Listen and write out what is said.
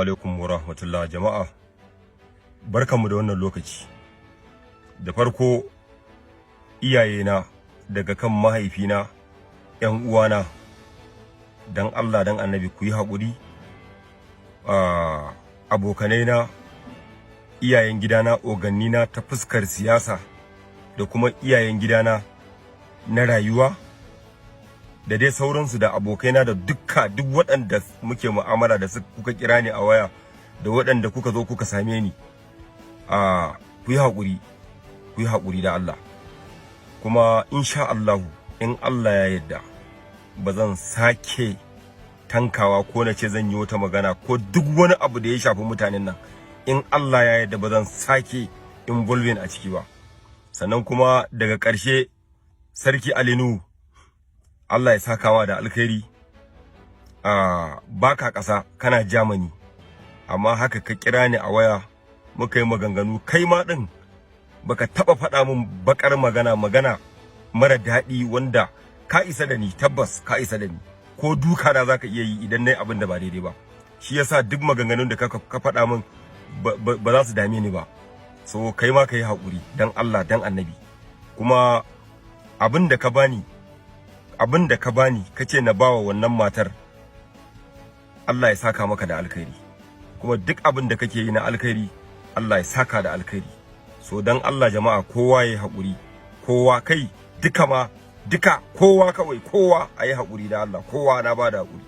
alaikum wa rahmatullah jama'a, barkanmu da wannan lokaci. Da farko iyayena daga kan mahaifina, ƴan uwana, dan Allah dan Annabi ku yi haƙuri. Abokanaina, iyayen gidana, ogannina ta fuskar siyasa da kuma iyayen gidana na rayuwa da dai sauransu, da abokaina da duk waɗanda muke mu'amala da su, kuka kira ni a waya da waɗanda kuka zo kuka same ni, ku yi haƙuri da Allah. Kuma insha Allah, in Allah ya yarda, ba zan sake tankawa ko na ce zan yi wata magana ko duk wani abu da ya shafi mutanen nan. In Allah ya yarda ba zan sake involving a ciki ba. Sannan kuma daga ƙarshe, Sarki Alinu, Allah ya saka wa da alkhairi. Baka ƙasa, kana Germany, amma haka ka kira ni a waya muka yi maganganu. Kai ma din baka taba faɗa min bakar magana mara daɗi wanda ka isa da ni, tabbas ka isa da ni, ko duka na zaka iya yi idan nayi abin da ba daidai ba. Shi yasa duk maganganun da ka faɗa min ba za su dame ni ba. So kai ma ka yi haƙuri dan Allah dan Annabi. Kuma abin da ka bani kace na bawa wannan matar, Allah ya saka maka da alkhairi. Kuma duk abin da kake yi na alkhairi, Allah ya saka da alkhairi. So dan Allah jama'a, kowa yayi haƙuri, kowa kai duka kowa kawai, kowa ayi haƙuri da Allah, kowa na bada haƙuri.